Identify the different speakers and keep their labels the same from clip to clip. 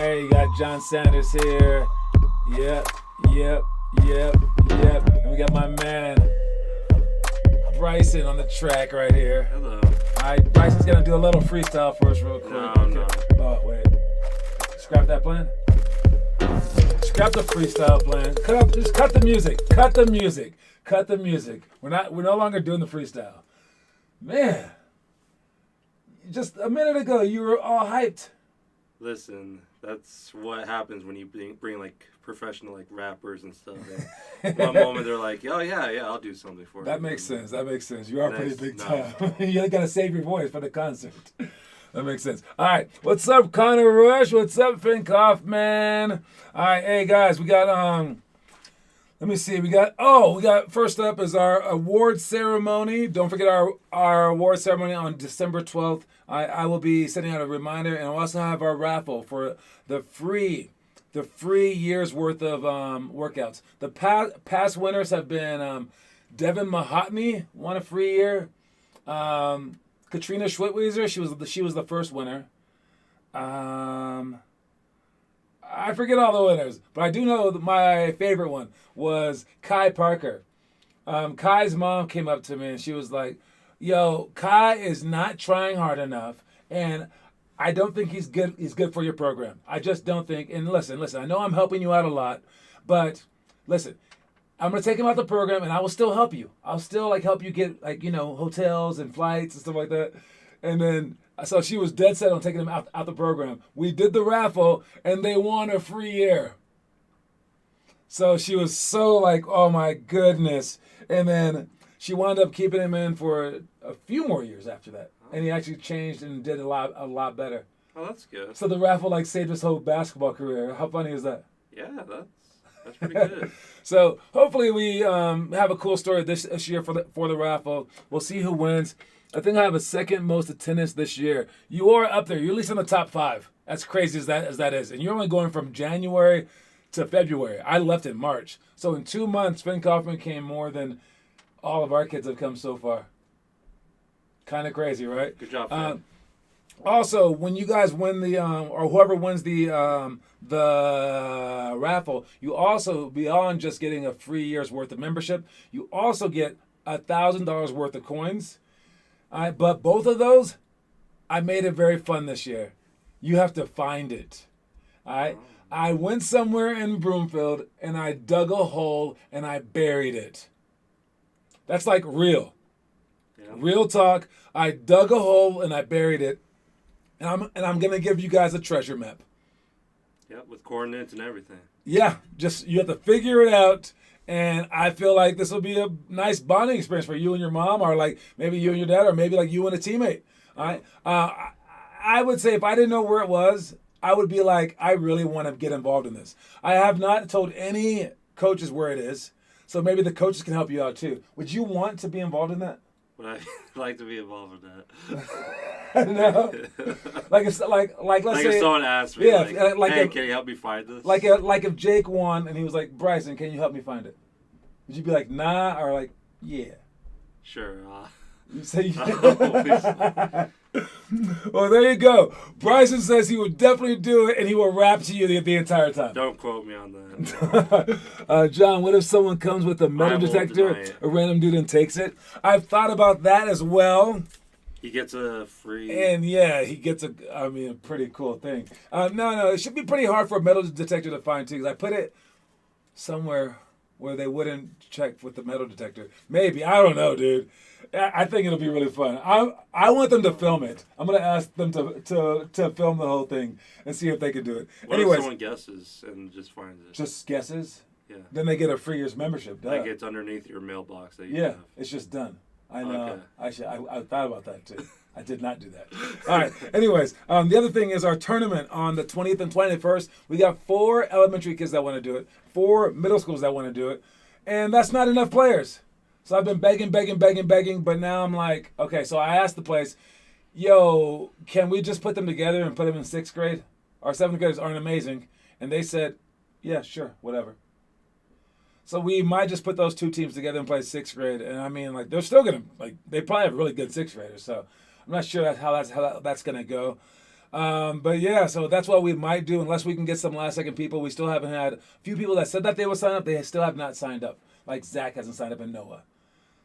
Speaker 1: right, you got John Sanders here. Yep. And we got my man Bryson on the track right here.
Speaker 2: Hello.
Speaker 1: All right, Bryson's gonna do a little freestyle for us real quick.
Speaker 2: No.
Speaker 1: Oh wait, scrap that plan. Scrap the freestyle plan. Just cut the music. Cut the music. We're no longer doing the freestyle. Man, just a minute ago you were all hyped.
Speaker 2: Listen, that's what happens when you bring like professional like rappers and stuff. And one moment they're like, "Oh yeah, I'll do something for you."
Speaker 1: That makes sense. You are pretty big time. You gotta save your voice for the concert. That makes sense. All right, what's up, Connor Rush? What's up, Finn Kaufman? All right, hey guys, we got let me see. We got first up is our award ceremony. Don't forget our award ceremony on December 12th. I will be sending out a reminder, and I'll also have our raffle for the free year's worth of workouts. The past winners have been Devin Mahatny won a free year. Katrina Schwitweezer, she was the first winner. I forget all the winners, but I do know that my favorite one was Kai Parker. Kai's mom came up to me and she was like, "Yo, Kai is not trying hard enough, and I don't think he's good. He's good for your program. I just don't think." And listen. I know I'm helping you out a lot, but listen, I'm gonna take him out the program, and I will still help you. I'll still help you get hotels and flights and stuff like that. And then so she was dead set on taking him out the program. We did the raffle, and they won a free year. So she was so oh my goodness. And then she wound up keeping him in for a few more years after that. And he actually changed and did a lot better.
Speaker 2: Oh, that's good.
Speaker 1: So the raffle saved his whole basketball career. How funny is that?
Speaker 2: Yeah, that's pretty good.
Speaker 1: So hopefully we have a cool story this year for the raffle. We'll see who wins. I think I have a second most attendance this year. You are up there. You're at least in the top 5. That's crazy as that is. And you're only going from January to February. I left in March. So in 2 months, Finn Kaufman came more than all of our kids have come so far. Kind of crazy, right?
Speaker 2: Good job, Finn.
Speaker 1: Also, when you guys win the or whoever wins the raffle, you also, beyond just getting a free year's worth of membership, you also get $1,000 worth of coins. But both of those, I made it very fun this year. You have to find it. All right. I went somewhere in Broomfield and I dug a hole and I buried it. That's real.
Speaker 2: Yeah.
Speaker 1: Real talk. I dug a hole and I buried it. And I'm gonna give you guys a treasure map.
Speaker 2: Yep, with coordinates and everything.
Speaker 1: Yeah, just you have to figure it out. And I feel like this will be a nice bonding experience for you and your mom, or maybe you and your dad, or maybe you and a teammate. All right. I would say if I didn't know where it was, I would be I really want to get involved in this. I have not told any coaches where it is, so maybe the coaches can help you out too. Would you want to be involved in that?
Speaker 2: Would I like to be involved in that?
Speaker 1: No. Let's say
Speaker 2: if someone asked me, hey, can you help me find this?
Speaker 1: If Jake won and he was like, "Bryson, can you help me find it?" Would you be like, "Nah," or "Yeah"?
Speaker 2: Sure.
Speaker 1: You say yeah. Well, there you go. Bryson says he would definitely do it, and he will rap to you the entire time.
Speaker 2: Don't quote me on that.
Speaker 1: John, what if someone comes with a metal detector, a random dude, and takes it? I've thought about that as well.
Speaker 2: He gets a free...
Speaker 1: And yeah, he gets a pretty cool thing. No, it should be pretty hard for a metal detector to find, too, because I put it somewhere where they wouldn't check with the metal detector. Maybe. I don't know, dude. I think it'll be really fun. I want them to film it. I'm going to ask them to film the whole thing and see if they can do it.
Speaker 2: What
Speaker 1: Anyways,
Speaker 2: if someone guesses and just finds it?
Speaker 1: Just guesses?
Speaker 2: Yeah.
Speaker 1: Then they get a free year's membership. Duh.
Speaker 2: It's underneath your mailbox. That you have.
Speaker 1: It's just done. I know.
Speaker 2: Okay.
Speaker 1: I thought about that too. I did not do that. All right. Anyways, the other thing is our tournament on the 20th and 21st. We got 4 elementary kids that want to do it, 4 middle schools that want to do it, and that's not enough players. So I've been begging, but now I'm like, okay, so I asked the place, yo, can we just put them together and put them in 6th grade? Our 7th graders aren't amazing. And they said, yeah, sure, whatever. So we might just put those 2 teams together and play 6th grade. And they're still going to, they probably have really good 6th graders. So I'm not sure how that's going to go. But yeah, so that's what we might do unless we can get some last second people. We still haven't had a few people that said that they would sign up. They still have not signed up. Like Zach hasn't signed up and Noah.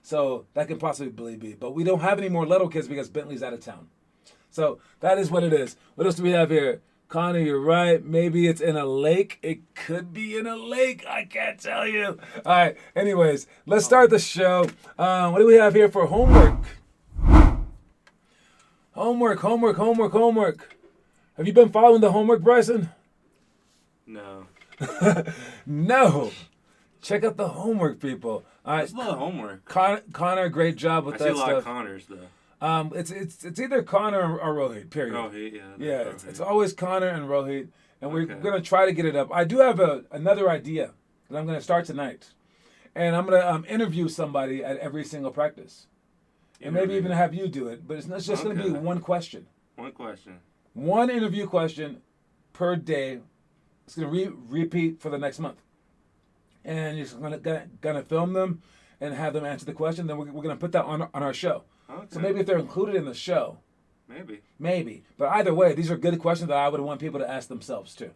Speaker 1: So that can possibly be. But we don't have any more little kids because Bentley's out of town. So that is what it is. What else do we have here? Connor, you're right. Maybe it's in a lake. It could be in a lake. I can't tell you. All right. Anyways, let's start the show. What do we have here for homework? Homework. Have you been following the homework, Bryson?
Speaker 2: No.
Speaker 1: No. Check out the homework, people. All right.
Speaker 2: There's a lot of homework.
Speaker 1: Connor, great job with
Speaker 2: I
Speaker 1: that
Speaker 2: see a lot
Speaker 1: stuff.
Speaker 2: of Connors, though.
Speaker 1: It's either Connor or Rohit, period.
Speaker 2: Rohit, yeah.
Speaker 1: Yeah,
Speaker 2: Rohit.
Speaker 1: it's always Connor and Rohit, and we're
Speaker 2: Okay.
Speaker 1: going to try to get it up. I do have another idea that I'm going to start tonight, and I'm going to interview somebody at every single practice, and maybe even have you do it, but it's not just going to be
Speaker 2: Okay.
Speaker 1: one question.
Speaker 2: One question.
Speaker 1: One interview question per day. It's going to repeat for the next month. And you're just gonna film them and have them answer the question. Then we're going to put that on our show.
Speaker 2: Okay.
Speaker 1: So maybe if they're included in the show,
Speaker 2: Maybe.
Speaker 1: But either way, these are good questions that I would want people to ask themselves too.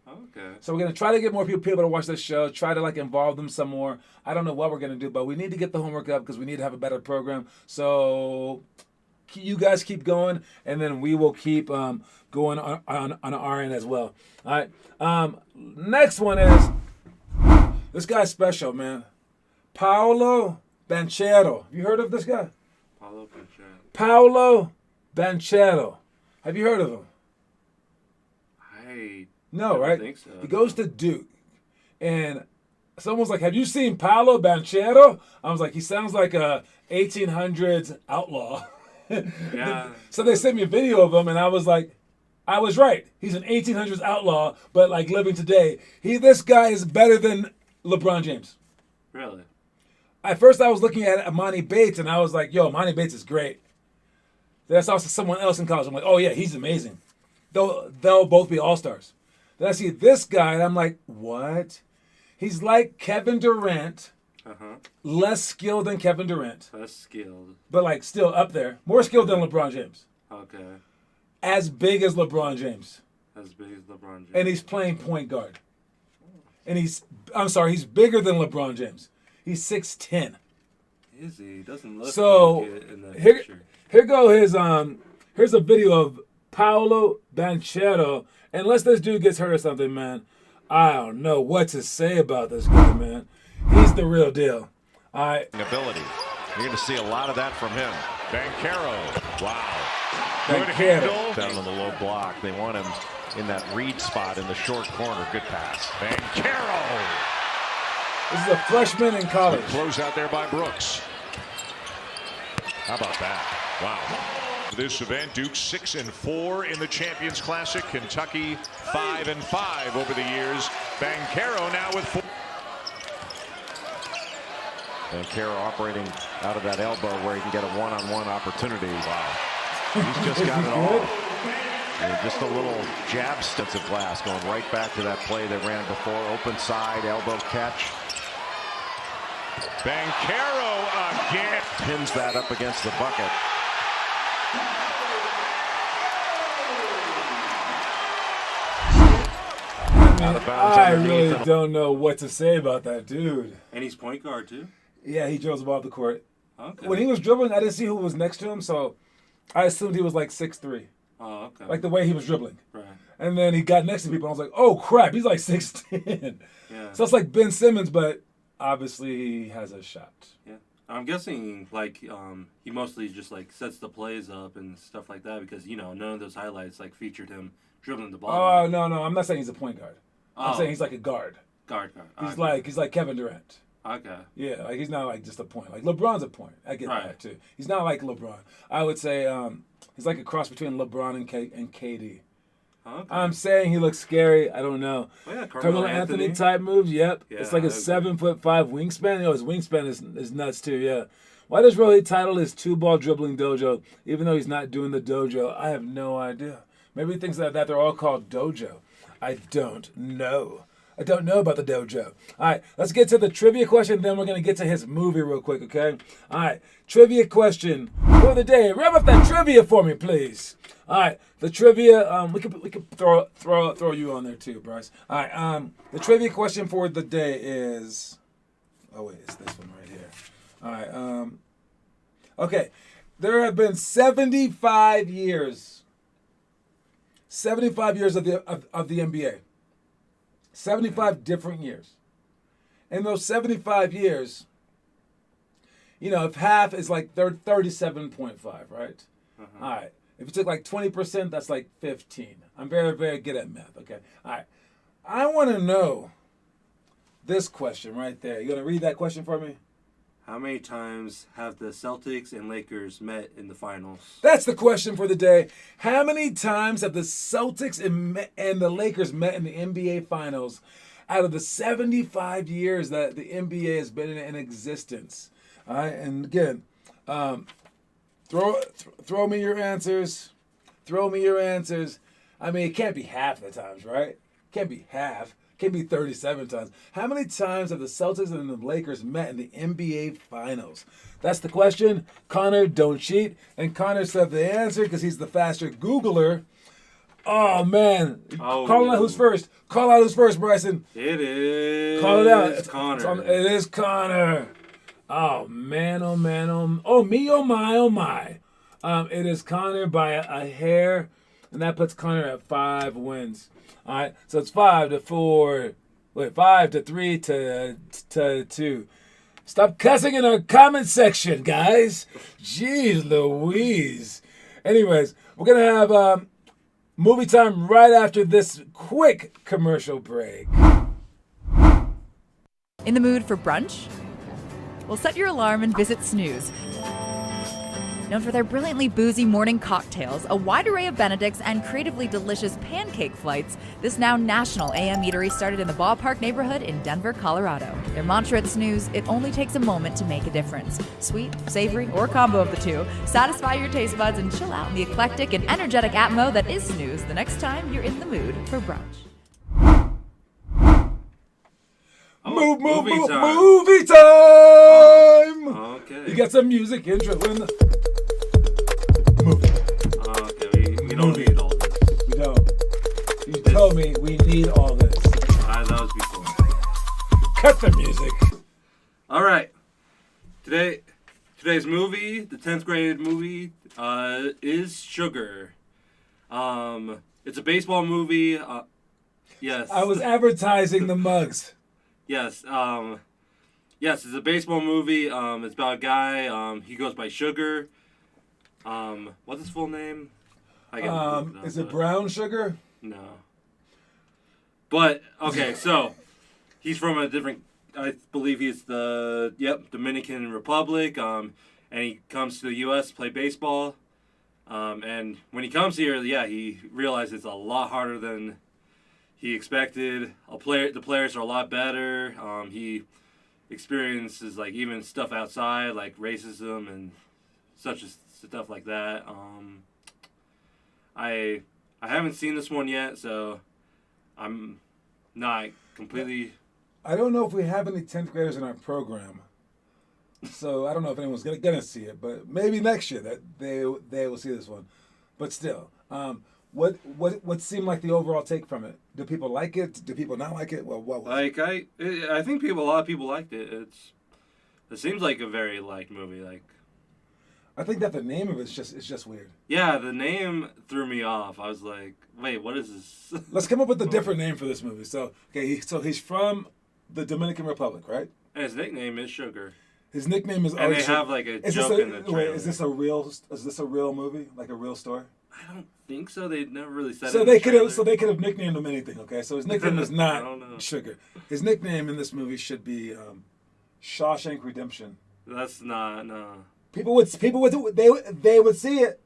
Speaker 2: Okay.
Speaker 1: So we're going to try to get more people to watch this show, try to involve them some more. I don't know what we're going to do, but we need to get the homework up because we need to have a better program. So you guys keep going, and then we will keep going on our end as well. All right. Next one is, this guy's special, man. Paolo Banchero. Have you heard of this guy? Paolo Banchero. Have you heard of him? No,
Speaker 2: don't
Speaker 1: right?
Speaker 2: think so,
Speaker 1: He goes to Duke. And someone's like, have you seen Paolo Banchero? I was like, he sounds like a 1800s outlaw.
Speaker 2: Yeah.
Speaker 1: So they sent me a video of him, and I was like, I was right. He's an 1800s outlaw, but living today. This guy is better than LeBron James.
Speaker 2: Really?
Speaker 1: At first, I was looking at Amani Bates, and I was like, yo, Amani Bates is great. Then I saw someone else in college. I'm like, oh, yeah, he's amazing. They'll both be all-stars. Then I see this guy, and I'm like, what? He's like Kevin Durant, less skilled than Kevin Durant.
Speaker 2: Less skilled.
Speaker 1: But, still up there. More skilled than LeBron James.
Speaker 2: Okay.
Speaker 1: As big as LeBron James.
Speaker 2: As big as LeBron James.
Speaker 1: And he's playing point guard. And he's bigger than LeBron James. He's 6'10".
Speaker 2: Is he? He doesn't look
Speaker 1: So,
Speaker 2: like it in that
Speaker 1: here
Speaker 2: picture.
Speaker 1: here's a video of Paolo Banchero. Unless this dude gets hurt or something, man, I don't know what to say about this guy, man. He's the real deal. All right.
Speaker 3: Ability. You're going to see a lot of that from him. Banchero. Wow. Good
Speaker 1: Banchero.
Speaker 3: handle. Down on the low block. They want him in that read spot in the short corner. Good pass. Banchero.
Speaker 1: This is a freshman in college.
Speaker 3: Close out there by Brooks. How about that? Wow. This event, Duke 6-4 in the Champions Classic. Kentucky 5-5 over the years. Banchero now with 4. Banchero operating out of that elbow where he can get a one-on-one opportunity. Wow. He's just got it all. And just a little jab stance of glass going right back to that play they ran before. Open side, elbow catch. Banchero again. Pins that up against the bucket. Out of bounds
Speaker 1: I
Speaker 3: underneath.
Speaker 1: really don't know what to say about that dude.
Speaker 2: And he's point guard, too?
Speaker 1: Yeah, he dribbles above the court.
Speaker 2: Okay.
Speaker 1: When he was dribbling, I didn't see who was next to him, so I assumed he was 6'3".
Speaker 2: Oh, okay.
Speaker 1: Like the way he was dribbling.
Speaker 2: Right.
Speaker 1: And then he got next to people, and I was like, oh, crap, he's 6'10".
Speaker 2: Yeah.
Speaker 1: So it's like Ben Simmons, but obviously he has a shot.
Speaker 2: Yeah. I'm guessing, he mostly just, sets the plays up and stuff like that because, none of those highlights, featured him dribbling the ball.
Speaker 1: Oh, no, I'm not saying he's a point guard. I'm saying he's like a guard.
Speaker 2: Guard.
Speaker 1: He's like Kevin Durant.
Speaker 2: Okay.
Speaker 1: Yeah, he's not just a point. LeBron's a point. I get that too. He's not like LeBron. I would say he's like a cross between LeBron and KD.
Speaker 2: Okay.
Speaker 1: I'm saying he looks scary. I don't know.
Speaker 2: Oh, yeah,
Speaker 1: Carmelo Anthony type moves. Yep.
Speaker 2: Yeah,
Speaker 1: It's like a
Speaker 2: I agree.
Speaker 1: 7'5" wingspan. His wingspan is nuts too. Yeah. Why does Rohit title his 2-ball dribbling dojo even though he's not doing the dojo? I have no idea. Maybe he thinks that they're all called dojo. I don't know. I don't know about the dojo. All right, let's get to the trivia question, then we're going to get to his movie real quick, okay? All right, trivia question for the day. Rev up that trivia for me, please. All right, the trivia, we could throw you on there too, Bryce. All right, the trivia question for the day is, oh wait, it's this one right here. All right, okay, there have been 75 years of the NBA. 75 different years. In those 75 years, if half is like 37.5, right? All right. If you took like 20%, that's like 15. I'm very, very good at math, okay? All right. I want to know this question right there. You going to read that question for me?
Speaker 2: How many times have the Celtics and Lakers met in the finals?
Speaker 1: That's the question for the day. How many times have the Celtics and the Lakers met in the NBA Finals out of the 75 years that the NBA has been in existence? All right, and again, throw me your answers. Throw me your answers. I mean, it can't be half the times, right? Can't be half. Can be 37 times. How many times have the Celtics and the Lakers met in the NBA Finals? That's the question. Connor, don't cheat. And Connor said the answer because he's the faster Googler. Oh, man. Call out who's first. Call out who's first, Bryson.
Speaker 2: It is.
Speaker 1: Call it out.
Speaker 2: It's Connor.
Speaker 1: It is Connor. Oh, man, oh, man, oh me, oh, my, oh, my. It is Connor by a hair, and that puts Connor at 5 wins. All right, so it's 5-3 to 2. Stop cussing in our comment section, guys. Jeez Louise. Anyways, we're going to have movie time right after this quick commercial break.
Speaker 4: In the mood for brunch? Well, set your alarm and visit Snooze. Known for their brilliantly boozy morning cocktails, a wide array of Benedicts, and creatively delicious pancake flights, this now national AM eatery started in the Ballpark neighborhood in Denver, Colorado. Their mantra at Snooze, it only takes a moment to make a difference. Sweet, savory, or a combo of the two, satisfy your taste buds and chill out in the eclectic and energetic atmo that is Snooze the next time you're in the mood for brunch.
Speaker 1: Movie time!
Speaker 2: Okay.
Speaker 1: You got some music intro in the movie.
Speaker 2: Okay, we don't need all this.
Speaker 1: We don't. You told me we need all this.
Speaker 2: That was before.
Speaker 1: Cut the music.
Speaker 2: All right. Today's movie, the 10th grade movie, is Sugar. It's a baseball movie. Yes.
Speaker 1: I was advertising the mugs.
Speaker 2: Yes. Yes, it's a baseball movie. It's about a guy. He goes by Sugar. What's his full name?
Speaker 1: Is it Brown Sugar?
Speaker 2: No. But okay, so he's from a different. I believe he's the Dominican Republic. And he comes to the U.S. to play baseball. And when he comes here, he realizes it's a lot harder than he expected. The players are a lot better. He experiences like even stuff outside like racism and such as stuff like that. I haven't seen this one yet, so I'm not completely.
Speaker 1: I don't know if we have any 10th graders in our program, so I don't know if anyone's gonna see it, but maybe next year that they will see this one. But still, what seemed like the overall take from it? Do people like it? Do people not like it? Well, what was
Speaker 2: it? I think a lot of people liked it. It seems like a very liked movie. Like,
Speaker 1: I think that the name of it is just weird.
Speaker 2: Yeah, the name threw me off. I was like, wait, what is this?
Speaker 1: Let's come up with a different name for this movie. So he's from the Dominican Republic, right?
Speaker 2: And his nickname is Sugar.
Speaker 1: His nickname is.
Speaker 2: And they have like a joke in the trailer.
Speaker 1: Wait, is this a real movie? Like a real story?
Speaker 2: I don't think so. They never really said.
Speaker 1: So they could have nicknamed him anything. Okay, so his nickname is not Sugar. His nickname in this movie should be Shawshank Redemption.
Speaker 2: That's not no.
Speaker 1: People would they would see it.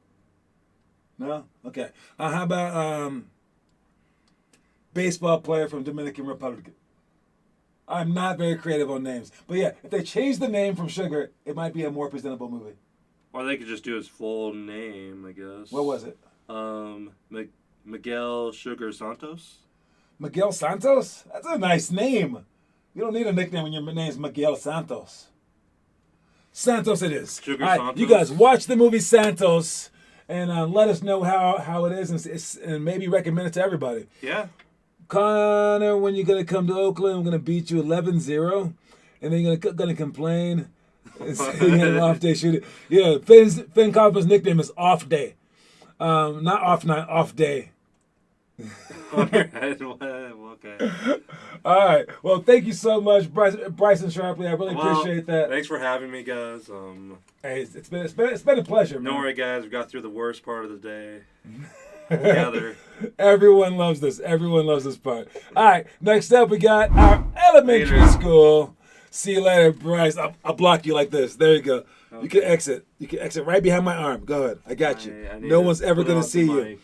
Speaker 1: No, okay. How about baseball player from Dominican Republic? I'm not very creative on names, but yeah, if they change the name from Sugar, it might be a more presentable movie.
Speaker 2: Or they could just do his full name, I guess.
Speaker 1: What was it?
Speaker 2: Miguel Sugar Santos.
Speaker 1: Miguel Santos? That's a nice name. You don't need a nickname when your name's Miguel Santos. Santos it is.
Speaker 2: Sugar
Speaker 1: All right,
Speaker 2: Santos.
Speaker 1: you guys watch the movie Santos and let us know how it is and maybe recommend it to everybody.
Speaker 2: Yeah.
Speaker 1: Connor, when you're going to come to Oakland, I'm going to beat you 11-0. And then you're going to complain. You're an off day shooter. Yeah, Finn Kaufman's nickname is Off Day. Not Off Night, Off Day.
Speaker 2: Okay.
Speaker 1: All right. Well, thank you so much, Bryson Sharpley. I really appreciate that.
Speaker 2: Thanks for having me, guys.
Speaker 1: Hey, it's been a pleasure, man.
Speaker 2: Don't worry, guys. We got through the worst part of the day together.
Speaker 1: Everyone loves this. Everyone loves this part. All right. Next up, we got our elementary school. See you later, Bryce. I'll block you like this. There you go. Okay. You can exit. You can exit right behind my arm. Go ahead. I got you. No one's ever going to see you.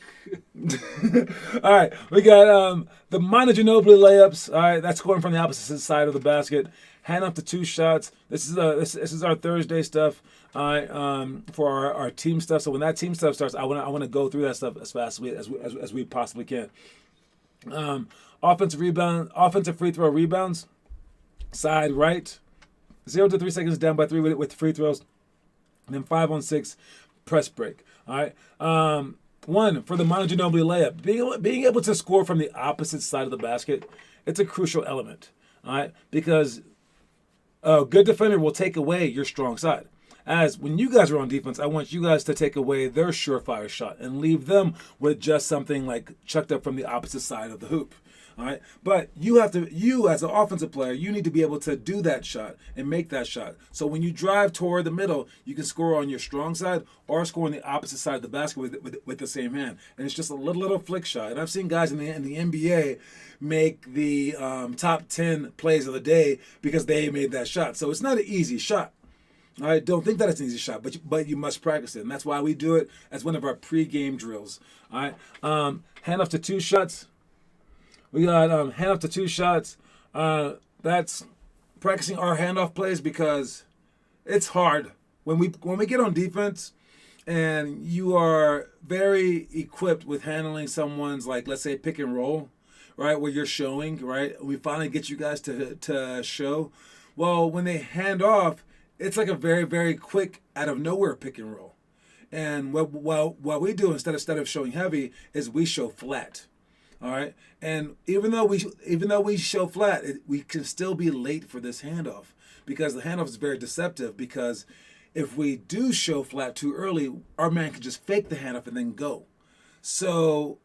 Speaker 1: All right. We got the Manu Ginobili layups. All right. That's scoring from the opposite side of the basket. Hand up to 2 shots. This is our Thursday stuff. All right. For our team stuff. So when that team stuff starts, I want to go through that stuff as fast as we possibly can. Offensive free throw rebounds. Side right, 0 to 3 seconds down by 3 with free throws, and then 5-on-6 press break. All right. 1 for the Manu Ginobili layup. Being able to score from the opposite side of the basket, it's a crucial element. All right, because a good defender will take away your strong side. As when you guys are on defense, I want you guys to take away their surefire shot and leave them with just something like chucked up from the opposite side of the hoop. All right, but you as an offensive player, you need to be able to do that shot and make that shot. So when you drive toward the middle, you can score on your strong side or score on the opposite side of the basket with the same hand. And it's just a little flick shot. And I've seen guys in the NBA make the top 10 plays of the day because they made that shot. So it's not an easy shot. All right, don't think that it's an easy shot, but you must practice it. And that's why we do it as one of our pregame drills. All right, hand off to 2 shots. We got hand off to 2 shots. That's practicing our handoff plays because it's hard when we get on defense and you are very equipped with handling someone's, like, let's say pick and roll, right, where you're showing, right. We finally get you guys to show. Well, when they hand off, it's like a very, very quick out of nowhere pick and roll. And what we do instead of showing heavy is we show flat. All right, and even though we show flat, we can still be late for this handoff because the handoff is very deceptive. Because if we do show flat too early, our man can just fake the handoff and then go. So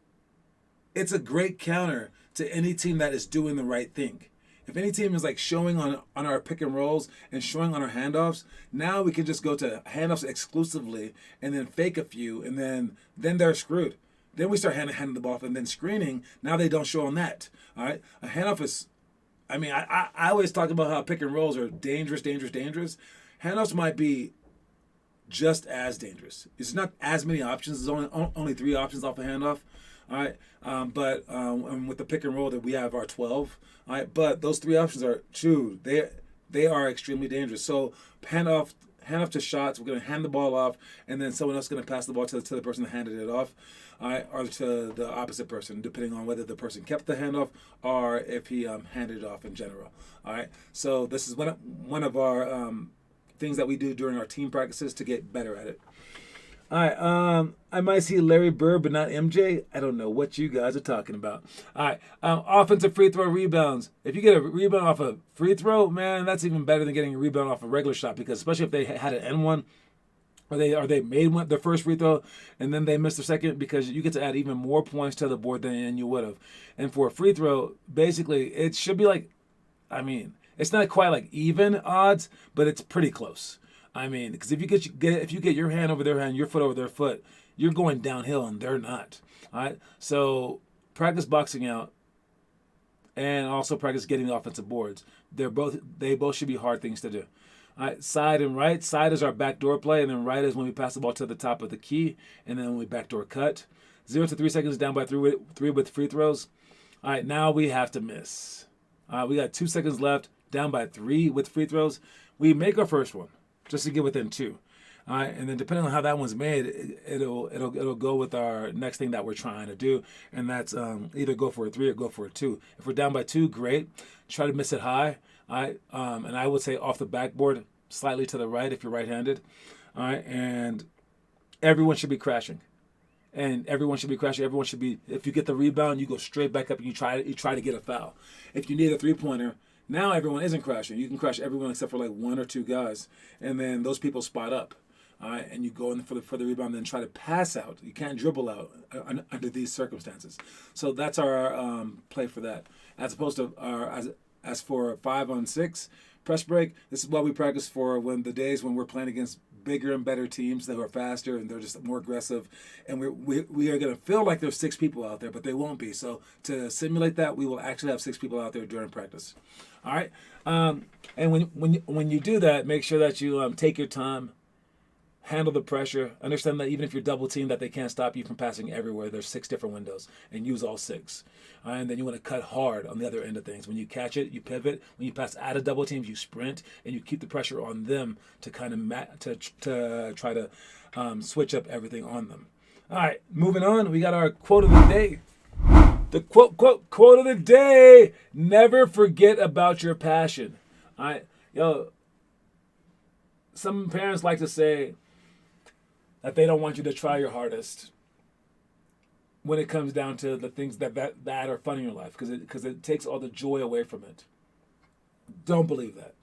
Speaker 1: it's a great counter to any team that is doing the right thing. If any team is like showing on our pick and rolls and showing on our handoffs, now we can just go to handoffs exclusively and then fake a few, and then they're screwed. Then we start handing the ball off and then screening. Now they don't show on that. All right, a handoff is. I mean, I always talk about how pick and rolls are dangerous. Handoffs might be just as dangerous. It's not as many options. There's only 3 options off a handoff. All right, but with the pick and roll that we have our 12. All right, but those 3 options are true. They are extremely dangerous. So hand off to shots. We're going to hand the ball off, and then someone else is going to pass the ball to the person that handed it off, all right, or to the opposite person, depending on whether the person kept the handoff or if he handed it off in general. All right, so this is one of our things that we do during our team practices to get better at it. All right, I might see Larry Bird, but not MJ. I don't know what you guys are talking about. All right, offensive free throw rebounds. If you get a rebound off a free throw, man, that's even better than getting a rebound off a regular shot, because especially if they had an N1 or they made their first free throw and then they missed their second, because you get to add even more points to the board than you would have. And for a free throw, basically, it should be like, I mean, it's not quite like even odds, but it's pretty close. I mean, because if you get your hand over their hand, your foot over their foot, you're going downhill and they're not. All right. So practice boxing out, and also practice getting the offensive boards. They both should be hard things to do. All right. Side and right. Side is our backdoor play, and then right is when we pass the ball to the top of the key, and then when we backdoor cut. 0 to 3 seconds down by 3 with free throws. All right. Now we have to miss. All right. We got 2 seconds left. Down by 3 with free throws. We make our first one, just to get within 2. All right, and then depending on how that one's made, it'll go with our next thing that we're trying to do, and that's either go for a 3 or go for a 2. If we're down by 2, great. Try to miss it high. All right, and I would say off the backboard, slightly to the right if you're right-handed. All right, and everyone should be crashing. And everyone should be crashing. Everyone should be. If you get the rebound, you go straight back up and you try to get a foul. If you need a 3-pointer, now everyone isn't crashing. You can crash everyone except for like 1 or 2 guys, and then those people spot up. All right, and you go in for the rebound, then try to pass out. You can't dribble out under these circumstances. So that's our play for that. As opposed to as for 5-on-6 press break, this is what we practice for when the days when we're playing against bigger and better teams that are faster and they're just more aggressive, and we are going to feel like there's 6 people out there, but they won't be. So to simulate that, we will actually have 6 people out there during practice. All right, and when you do that, make sure that you take your time. Handle the pressure. Understand that even if you're double teamed, that they can't stop you from passing everywhere. There's 6 different windows, and use all 6. And then you want to cut hard on the other end of things. When you catch it, you pivot. When you pass out of double teams, you sprint, and you keep the pressure on them to kind of to try to switch up everything on them. All right, moving on. We got our quote of the day. The quote of the day: never forget about your passion. All right, some parents like to say that they don't want you to try your hardest when it comes down to the things that are fun in your life, because it takes all the joy away from it. Don't believe that.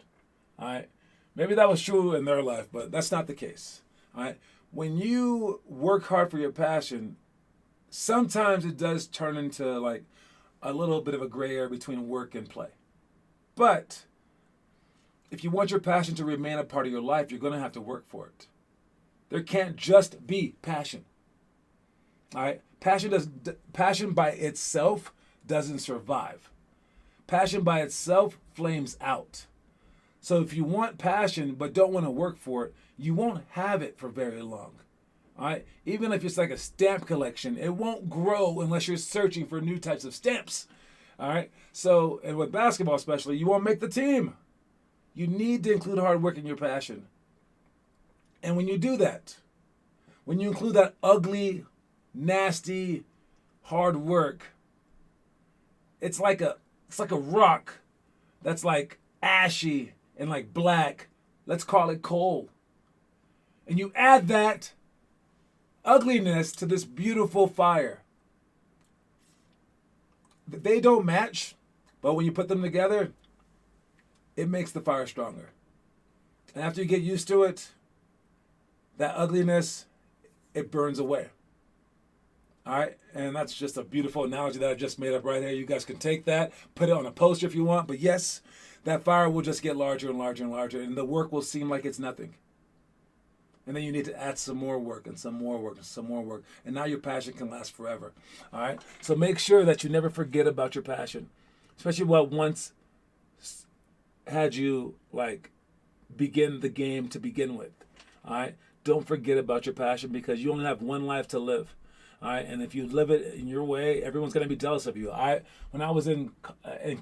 Speaker 1: All right? Maybe that was true in their life, but that's not the case. All right? When you work hard for your passion, sometimes it does turn into like a little bit of a gray area between work and play. But if you want your passion to remain a part of your life, you're going to have to work for it. There can't just be passion. All right? Passion by itself doesn't survive. Passion by itself flames out. So if you want passion but don't want to work for it, you won't have it for very long. All right? Even if it's like a stamp collection, it won't grow unless you're searching for new types of stamps. All right? So, and with basketball especially, you won't make the team. You need to include hard work in your passion. And when you do that, when you include that ugly, nasty, hard work, it's like a rock that's like ashy and like black. Let's call it coal. And you add that ugliness to this beautiful fire. They don't match, but when you put them together, it makes the fire stronger. And after you get used to it, that ugliness, it burns away. All right? And that's just a beautiful analogy that I just made up right here. You guys can take that, put it on a poster if you want. But yes, that fire will just get larger and larger and larger, and the work will seem like it's nothing. And then you need to add some more work and some more work and some more work. And now your passion can last forever. All right? So make sure that you never forget about your passion, especially what once had you like begin the game to begin with. All right? Don't forget about your passion, because you only have one life to live. All right? And if you live it in your way, everyone's going to be jealous of you. When I was in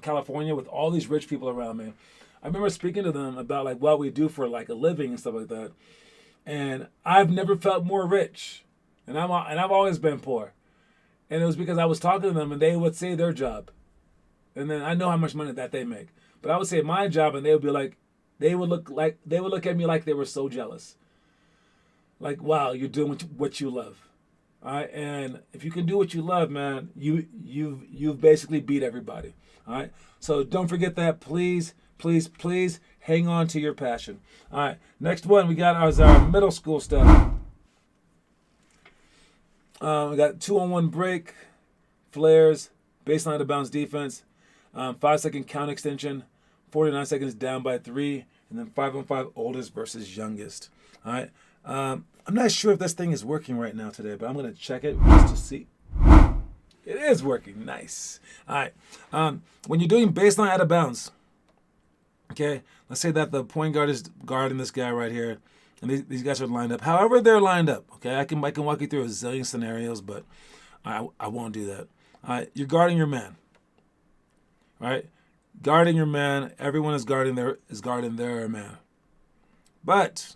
Speaker 1: California with all these rich people around me, I remember speaking to them about like what we do for like a living and stuff like that. And I've never felt more rich. And I've always been poor. And it was because I was talking to them and they would say their job. And then I know how much money that they make. But I would say my job and they would be like, they would look at me like they were so jealous. Like, wow, you're doing what you love. All right? And if you can do what you love, man, you've basically beat everybody. All right? So don't forget that. Please, please, please hang on to your passion. All right. Next one we got is our middle school stuff. We got 2-on-1 break, flares, baseline out of bounds defense, 5-second count extension, 49 seconds down by 3, and then 5-on-5 oldest versus youngest. All right. I'm not sure if this thing is working right now today, but I'm going to check it just to see. It is working. Nice. All right. When you're doing baseline out of bounds, okay, let's say that the point guard is guarding this guy right here, and these guys are lined up. However they're lined up, okay, I can walk you through a zillion scenarios, but I won't do that. All right, you're guarding your man. All right, guarding your man. Everyone is guarding their man. But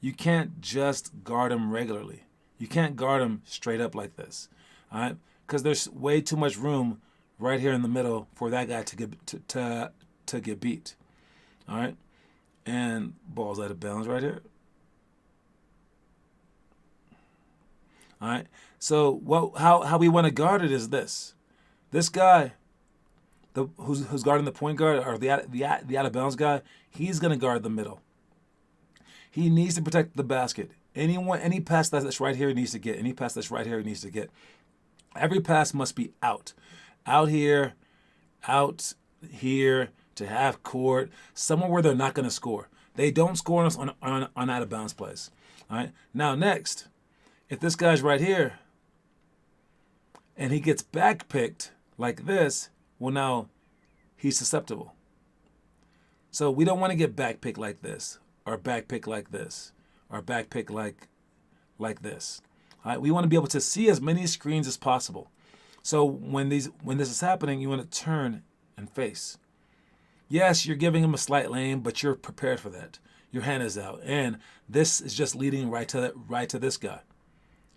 Speaker 1: you can't just guard him regularly. You can't guard him straight up like this, all right? Because there's way too much room right here in the middle for that guy to get beat, all right? And ball's out of bounds right here. All right. So how we want to guard it is this. This guy, who's guarding the point guard or the out of bounds guy, he's gonna guard the middle. He needs to protect the basket. Any pass that's right here he needs to get. Any pass that's right here he needs to get. Every pass must be out here, to half court, somewhere where they're not gonna score. They don't score on out of bounds plays. All right. Now next, if this guy's right here and he gets backpicked like this, well, now he's susceptible. So we don't want to get backpicked like this, or backpicked like this, or backpicked like this. All right? We want to be able to see as many screens as possible. So when this is happening, you want to turn and face. Yes, you're giving him a slight lane, but you're prepared for that. Your hand is out, and this is just leading right to this guy.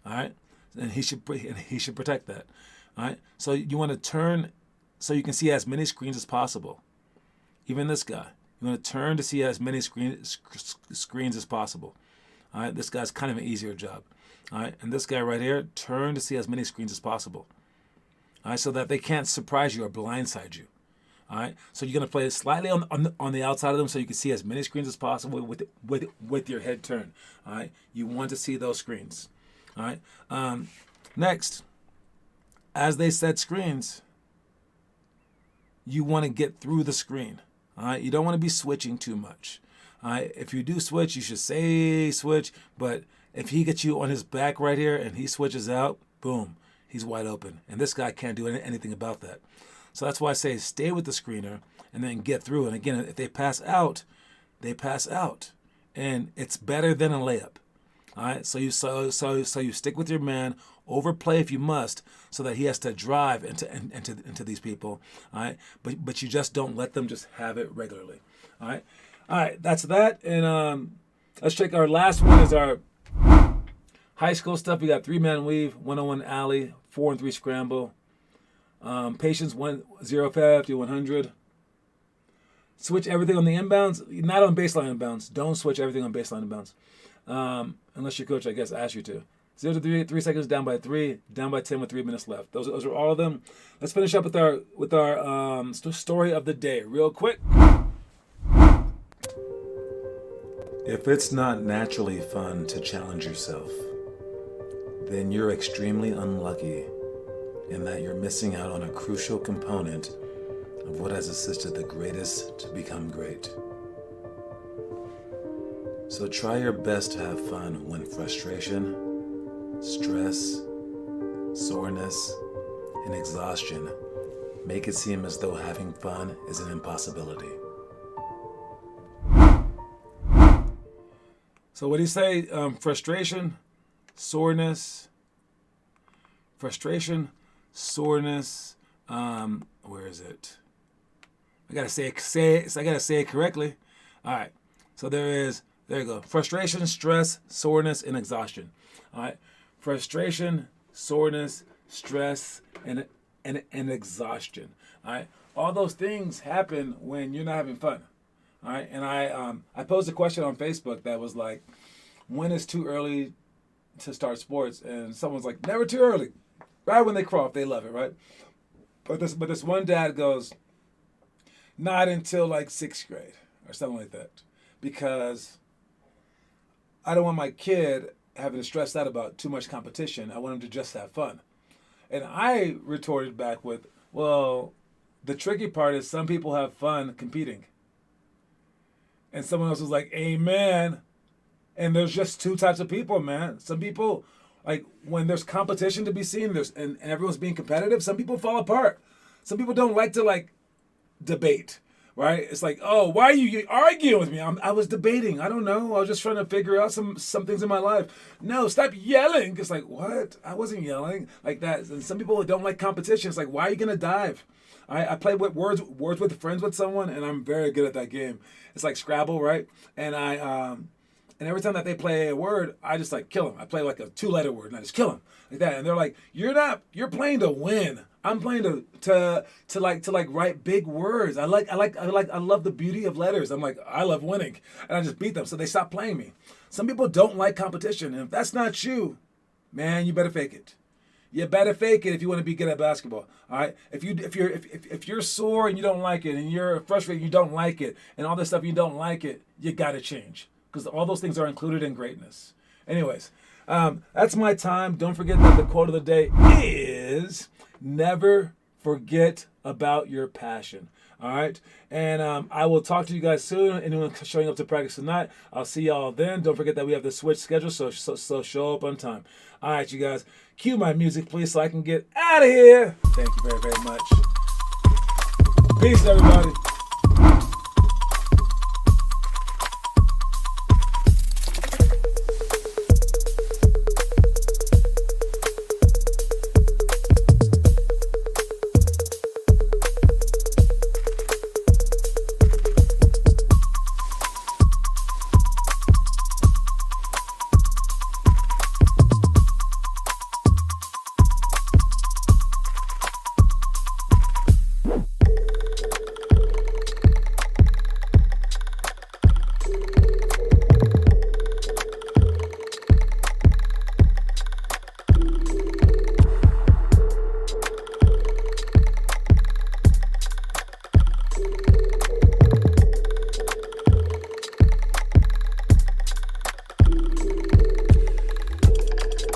Speaker 1: All right, and he should protect that. All right, so you want to turn so you can see as many screens as possible. Even this guy, you want to turn to see as many screens as possible. All right, this guy's kind of an easier job. All right, and this guy right here, turn to see as many screens as possible. All right, so that they can't surprise you or blindside you. All right, so you're gonna play it slightly on the outside of them so you can see as many screens as possible with your head turned. All right, you want to see those screens. All right. Next, as they set screens, you want to get through the screen. All right. You don't want to be switching too much. All right. If you do switch, you should say switch. But if he gets you on his back right here and he switches out, boom, he's wide open. And this guy can't do anything about that. So that's why I say stay with the screener and then get through. And again, if they pass out, they pass out, and it's better than a layup. All right, so you stick with your man, overplay if you must, so that he has to drive into these people. All right, but you just don't let them just have it regularly. All right, that's that. And let's check our last one is our high school stuff. We got 3-man weave, 101 alley, 4-and-3 scramble, patience 1-0 to 100. Switch everything on the inbounds, not on baseline inbounds. Don't switch everything on baseline inbounds. Unless your coach, I guess, asks you to. 0 to 3 seconds, down by 3, down by 10 with 3 minutes left. Those are all of them. Let's finish up with our story of the day real quick. If it's not naturally fun to challenge yourself, then you're extremely unlucky in that you're missing out on a crucial component of what has assisted the greatest to become great. So try your best to have fun when frustration, stress, soreness, and exhaustion make it seem as though having fun is an impossibility. So what do you say? Frustration, soreness, where is it? I gotta say it correctly. All right. So there you go. Frustration, stress, soreness, and exhaustion. All right. Frustration, soreness, stress, and exhaustion. All right. All those things happen when you're not having fun. All right. And I posed a question on Facebook that was like, when is too early to start sports? And someone's like, never too early. Right when they crawl, if they love it, right? But this one dad goes, not until like 6th grade or something like that, because I don't want my kid having to stress out about too much competition. I want him to just have fun. And I retorted back with, well, the tricky part is some people have fun competing. And someone else was like, amen. And there's just two types of people, man. Some people, like when there's competition to be seen, and everyone's being competitive, some people fall apart. Some people don't like to like debate, right? It's like, oh, why are you arguing with me? I was debating. I don't know. I was just trying to figure out some things in my life. No, stop yelling. It's like, what? I wasn't yelling like that. And some people don't like competition. It's like, why are you gonna dive? I play with words with friends with someone, and I'm very good at that game. It's like Scrabble, right? And And every time that they play a word, I just like kill them. I play like a 2-letter word and I just kill them like that. And they're like, you're playing to win. I'm playing to write big words. I love the beauty of letters. I'm like, I love winning. And I just beat them. So they stop playing me. Some people don't like competition. And if that's not you, man, you better fake it. You better fake it if you want to be good at basketball. All right. If you're sore and you don't like it, and you're frustrated and you don't like it, and all this stuff you don't like it, you gotta change, because all those things are included in greatness. Anyways, that's my time. Don't forget that the quote of the day is never forget about your passion. All right. And I will talk to you guys soon. Anyone showing up to practice tonight, I'll see y'all then. Don't forget that we have the switch schedule, so show up on time. All right, you guys. Cue my music, please, so I can get out of here. Thank you very, very much. Peace, everybody.